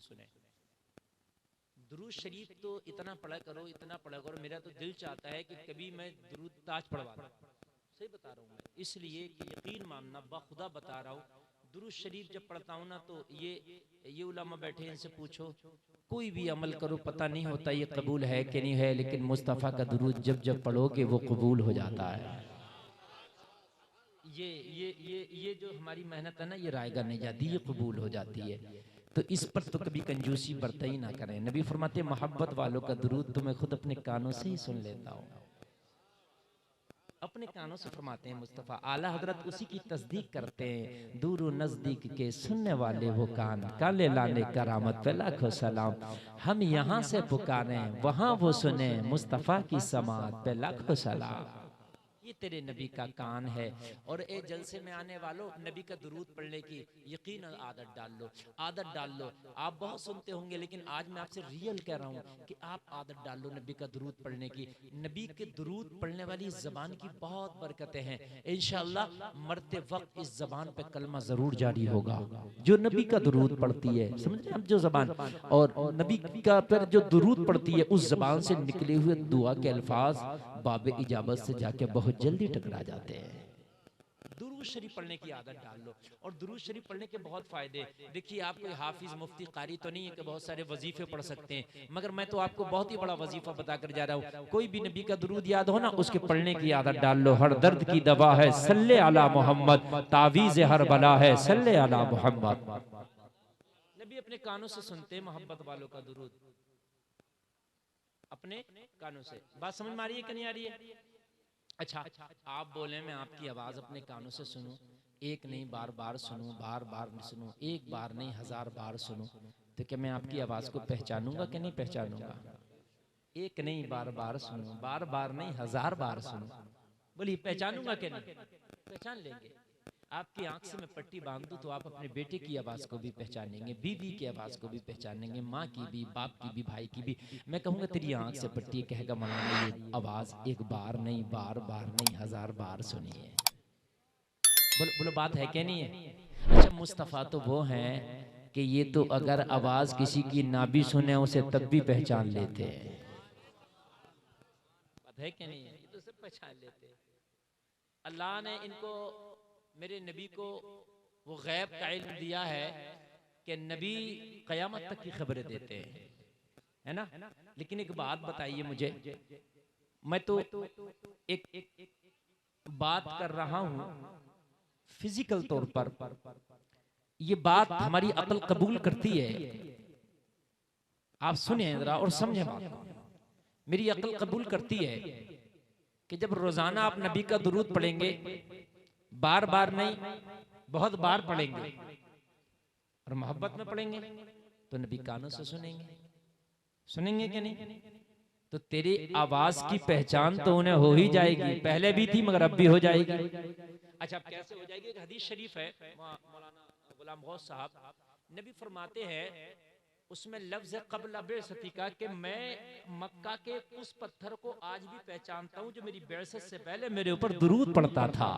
सुने। दुरूद शरीफ तो इतना पढ़ा करो, इतना पढ़ा करो, मेरा तो दिल चाहता है कि कभी मैं दुरूद ताज पढ़वा दूं। सही बता रहा हूँ मैं, इसलिए कि यकीन मानना, बाखुदा बता रहा हूँ, दुरूद शरीफ जब पढ़ता हूँ ना तो ये उलमा बैठे इनसे पूछो, कोई भी अमल करो पता नहीं होता ये कबूल है कि नहीं है, लेकिन मुस्तफ़ा का दुरूद जब जब पढ़ोगे वो कबूल हो जाता है। ये जो हमारी मेहनत है ना, ये रायगा नहीं जाती, ये कबूल हो जाती है। तो इस पर तो कभी कंजूसी बरता ही ना करें। नबी फरमाते मोहब्बत वालों का दुरूद तो मैं खुद अपने कानों से ही सुन लेता हूँ, अपने कानों से फरमाते हैं मुस्तफ़ा। आला हजरत उसी की तस्दीक करते हैं, दूर नजदीक के सुनने वाले वो कान, काले लाने करामत पे लाखों सलाम। हम यहाँ से पुकारें वहाँ वो सुने, मुस्तफ़ा की समात पे लाखों सलाम। ये तेरे नबी का कान है। और ए जलसे में आने वालों, नबी का दुरूद पढ़ने की यकीन आदत डाल लो, आदत डाल लो। आप बहुत सुनते होंगे, लेकिन आज मैं आपसे रियल कह रहा हूँ कि आप आदत डाल लो नबी का दुरूद पढ़ने की। नबी के दुरूद पढ़ने वाली जबान की बहुत बरकतें हैं। इंशाअल्लाह मरते वक्त इस जबान पे कलमा जरूर जारी होगा जो नबी का दुरूद पढ़ती है। समझे हम, जो जबान और नबी का पर जो दुरूद पढ़ती है, उस जबान से निकले हुए दुआ के अल्फाज बाबे इजाबत से जाके बहुत जल्दी टकरा जाते हैं। दुरूद शरीफ पढ़ने की आदत डाल लो। और दुरूद शरीफ पढ़ने के बहुत फायदे, देखिए आप कोई हाफिज मुफ्ती कारी तो नहीं है कि बहुत सारे वजीफे पढ़ सकते हैं, मगर मैं तो आपको बहुत ही बड़ा वजीफा बताकर जा रहा हूँ। कोई भी नबी का दुरूद याद हो ना, उसके पढ़ने की आदत डाल लो। हर दर्द की दवा है सल्ले अला मोहम्मद, तावीज़ हर बला है सल्ले अला मोहम्मद। नबी अपने कानों से सुनते हैं मोहब्बत वालों का दुरूद, अपने कानों से। बात समझ में आ रही है कि नहीं आ रही है? अच्छा, आप बोले मैं आपकी आवाज अपने कानों से सुनूं, एक नहीं बार बार सुनूं, बार बार सुनूं, एक बार नहीं 1000 बार सुनूं, तो क्या मैं आपकी आवाज को पहचानूंगा कि नहीं पहचानूंगा? एक नहीं बार बार सुनूं, बार बार नहीं 1000 बार सुनूं, बोलिए पहचानूंगा कि नहीं? पहचान लेंगे। आपकी आंख से मैं पट्टी बांध दूं तो आप अपने बेटे की आवाज को भी पहचानेंगे, बीवी की आवाज को भी पहचानेंगे, माँ की भी, बाप की भी, भाई की भी। मैं कहूंगा तेरी आंख से पट्टी, कहेगा मौलाना ये आवाज एक बार नहीं, बार बार नहीं 1000 बार सुनी है। बोलो बोलो, बात है क्या नहीं है? अच्छा, मुस्तफ़ा तो वो हैं कि ये तो अगर आवाज किसी की ना भी सुने उसे तब भी पहचान लेते हैं। बात है क्या नहीं है? ये तो सब पहचान लेते हैं। अल्लाह ने इनको, मेरे नबी को वो गैब का इल्म दिया है कि नबी कयामत तक की खबरें देते हैं, है ना? लेकिन एक बात बताइए मुझे, मैं तो एक बात कर रहा हूं फिजिकल तौर पर, ये बात हमारी अकल कबूल करती है। आप सुने जरा और समझे बात को। मेरी अकल कबूल करती है कि जब रोजाना आप नबी का दुरूद पढ़ेंगे, बार बार नहीं बहुत बार पढ़ेंगे और मोहब्बत में पढ़ेंगे, तो नबी कानों से सुनेंगे। सुनेंगे कि नहीं? तो तेरी आवाज की पहचान तो उन्हें हो ही जाएगी, पहले भी थी मगर अब भी हो जाएगी। अच्छा, अब कैसे हो जाएगी? एक हदीस शरीफ है, मौलाना गुलाम गौस साहब नबी फरमाते हैं, उसमें लफ्ज है क़ब्ल बिअसती का, कि मैं मक्का के उस पत्थर को आज भी पहचानता हूं जो मेरी बिअसत से पहले मेरे ऊपर दुरूद पड़ता था।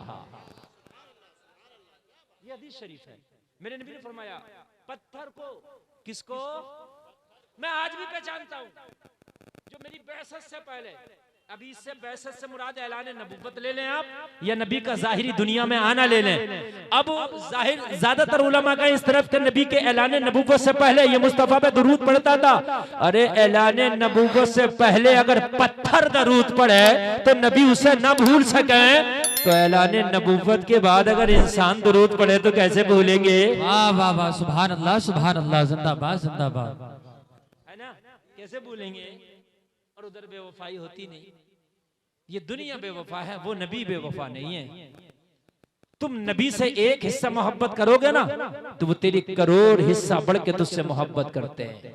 ये हदीस शरीफ है। मेरे नबी ने फरमाया पत्थर को, किसको? मैं आज भी पहचानता हूं जो मेरी बिअसत से पहले। अभी इससे बिअसत से मुराद ऐलान नबुव्वत ले लें आप, या नबी का ज़ाहिरी दुनिया में आना ले लें। अब जाहिर ज्यादातर उलमा का इस तरफ के नबी के ऐलान नबुव्वत से पहले ये मुस्तफ़ा पे दुरूद पढ़ता था। अरे ऐलान नबुव्वत से पहले अगर पत्थर दरूद पढ़े तो नबी उसे न भूल सके, तो ऐलान नबुव्वत के बाद अगर इंसान दुरूद पढ़े तो कैसे भूलेंगे? वाह वाह वाह, सुभान अल्लाह सुभान अल्लाह, जिंदाबाद जिंदाबाद, है ना? कैसे भूलेंगे? और उधर बेवफाई होती नहीं। ये दुनिया बेवफा है, वो नबी बेवफा नहीं है। तुम नबी से एक हिस्सा मोहब्बत करोगे ना तो वो तेरी करोड़ हिस्सा बढ़ के तुझसे मोहब्बत करते हैं।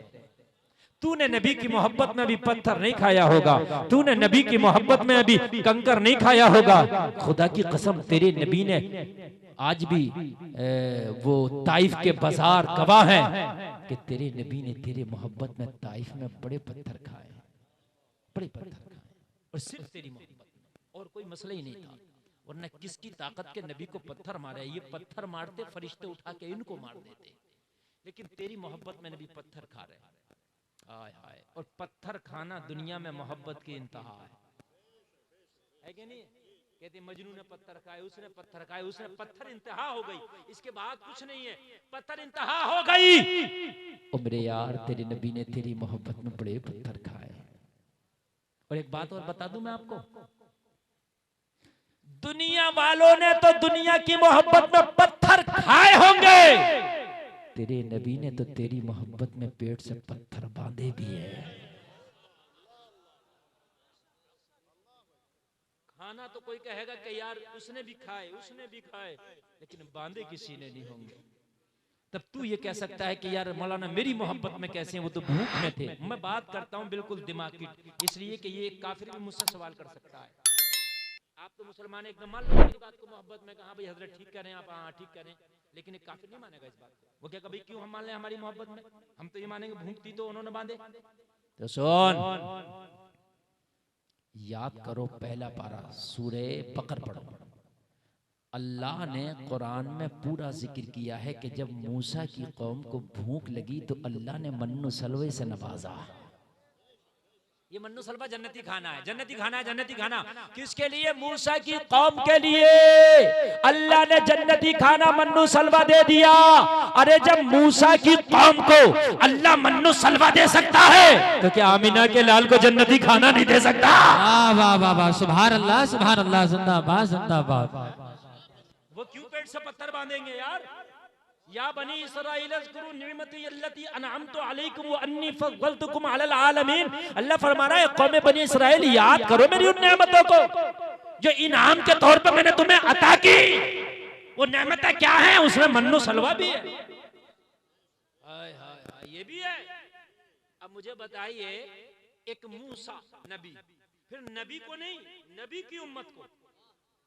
तूने नबी की मोहब्बत में अभी पत्थर नहीं खाया होगा, तूने नबी की मोहब्बत में अभी कंकर नहीं खाया होगा। खुदा की कसम, तेरे नबी ने आज भी वो ताइफ के बाजार गवाह हैं कि तेरे नबी ने तेरे मोहब्बत में ताइफ में बड़े पत्थर खाए, बड़े पत्थर खाए, और सिर्फ तेरी मोहब्बत में, और कोई मसला ही नहीं था। वरना किसकी ताकत के नबी को पत्थर मारे? ये पत्थर मारते फरिश्ते उठा के इनको मार देते। लेकिन तेरी मोहब्बत में नबी पत्थर खा रहे हैं। हाय हाय, और पत्थर खाना दुनिया में मोहब्बत की इंतहा है कि नहीं? कहते मजनू ने पत्थर खाए, उसने पत्थर खाए, उसने पत्थर इंतहा हो गई, इसके बाद कुछ नहीं है, पत्थर इंतहा हो गई। ओ मेरे यार, तेरे नबी ने तेरी मोहब्बत में बड़े पत्थर खाए। और एक बात और बता दूं मैं आपको, दुनिया वालों ने तो दुनिया की मोहब्बत में पत्थर खाए होंगे, तेरे नबी ने तो तेरी मोहब्बत में पेट से पत्थर बांधे भी है। खाना तो कोई कहेगा कि यार उसने भी खाए, उसने भी खाए, लेकिन बांधे किसी ने नहीं होंगे। तब तू ये कह सकता है कि यार मौलाना मेरी मोहब्बत में कैसे हैं, वो तो भूख में थे। मैं बात करता हूं बिल्कुल दिमाग की, इसलिए कि ये काफिर भी मुझसे सवाल कर सकता है। आप तो मुसलमान एकदम मान लो मेरी बात को मोहब्बत में, कहा भाई हजरत ठीक कह रहे हैं आप, हाँ ठीक कह रहे हैं, लेकिन एक काफिर नहीं मानेगा इस बात को। वो क्या कभी क्यों हम मान लें हमारी मोहब्बत में? हम तो ये मानेंगे भूख थी तो उन्होंने बांधे। तो सुन, याद करो पहला पारा सूरे बकर पढ़ो। अल्लाह ने कुरान में पूरा जिक्र किया है कि जब मूसा की कौम को भूख लगी तो अल्लाह ने मन्नु सलवे से नवाजा। ये मन्नु सलवा जन्नती खाना है, जन्नती खाना है, जन्नती खाना किसके लिए? मूसा की कौम के लिए अल्लाह ने जन्नती खाना मन्नु सलवा दे दिया। अरे जब मूसा की कौम को अल्लाह मन्नु सलवा दे सकता है तो क्या आमिना के लाल को जन्नती खाना नहीं दे सकता? वाह वाह वाह वाह, सुभान अल्लाह सुभान अल्लाह, जिंदाबाद जिंदाबाद। वो क्यों पेट से पत्थर बांधेंगे यार? या बनी इस्राईल अज़कुरू निअमती अल्लती अनअमतु अलैकुम व अन्नी फज़्ज़लतुकुम अलल आलमीन। अल्लाह फरमा रहा है कौम बनी इस्राईल याद करो मेरी उन नेमतों को जो इनाम के तौर पर मैंने तुम्हें अता की। वो नेमतें क्या हैं? उसमें मन्नु सलवा भी है। हाय हाय हाय, ये भी है। अब मुझे बताइए, एक मूसा नबी, फिर नबी को नहीं, नबी की उम्मत को,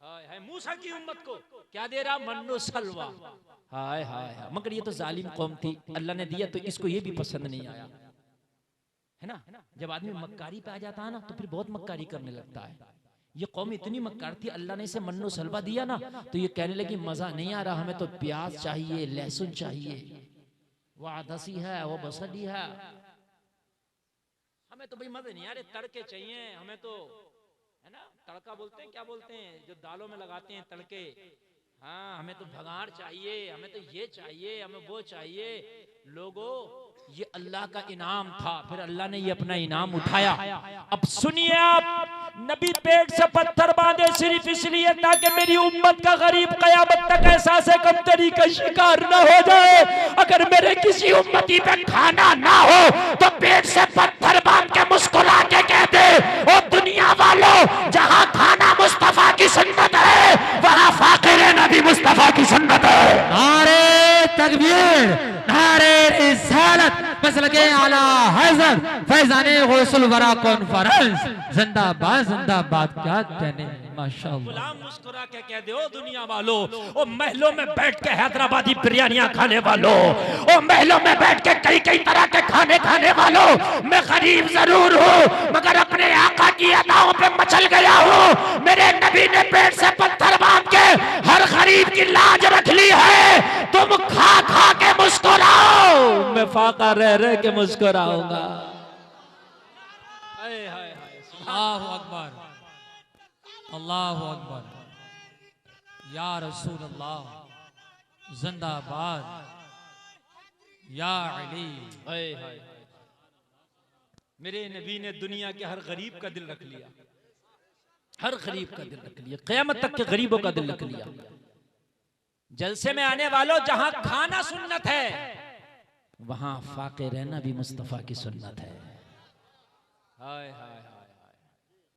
हाय हाय मूसा की उम्मत को क्या दे रहा? मन्नु सलवा। हाय हाय हाय, मगर ये तो जालिम कौम थी, अल्लाह ने दिया तो इसको ये भी पसंद नहीं आया, है ना? जब आदमी मक्कारी पे आ जाता है ना तो फिर बहुत मक्कारी करने लगता है। ये कौम इतनी मक्कार थी, अल्लाह ने इसे मन्नु सलवा दिया ना तो ये कहने लगी मजा नहीं आ रहा, हमें तो प्याज चाहिए, लहसुन चाहिए, वो आदसी है, वो बसली है, हमें तो भाई मजे नहीं आ रहे, तड़के चाहिए हमें तो, है ना? तड़का बोलते हैं, क्या बोलते हैं जो दालों में लगाते हैं तड़के, हाँ हमें तो भगाड़ चाहिए, हमें तो ये चाहिए, हमें वो चाहिए। लोगों ये अल्लाह का इनाम था, फिर अल्लाह ने ये अपना इनाम उठाया। अब सुनिए आप, नबी पेट से पत्थर बांधे सिर्फ इसलिए ताकि मेरी उम्मत का गरीब कयामत तक एहसास कमतरी का शिकार न हो जाए। अगर मेरे किसी उम्मती पे खाना ना हो तो पेट से पत्थर बांध के मुस्कुरा के कहते, ओ दुनिया वालों, जहां खाना मुस्तफा की सुन्नत है वहां फाकिर नबी मुस्तफा की सुन्नत है। नारे तकबीर, नारे रिसालत, मसलके आला हज़रत फैज़ाने गौसुल वरा कॉन्फ्रेंस, जिंदाबाद जिंदाबाद। क्या कहने, माशाअल्लाह। गुलाम मुस्कुरा के कह दे, ओ दुनिया वालों, ओ महलों में बैठ के हैदराबादी बिरयानियां खाने वालों, ओ महलों में बैठ के कई कई तरह के खाने खाने वालों, मैं गरीब जरूर हूँ मगर अपने आका की अदाओं पे मचल गया हूँ। मेरे नबी ने पेट से पत्थर बांध के हर गरीब की लाज रख ली है। तुम खा खा के मुस्कुराओ, मैं फाका रह रह के मुस्कुराऊंगा। अल्लाहु अकबर, अल्लाहु अकबर, या रसूल अल्लाह, जिंदाबाद, या अली। मेरे नबी ने दुनिया के हर गरीब का दिल रख लिया, हर गरीब का दिल रख लिया, क़यामत तक के गरीबों का दिल रख लिया। जलसे में आने वालों, जहां खाना सुन्नत है वहां फाके रहना भी मुस्तफा की सुन्नत है। हाय हाय हाय।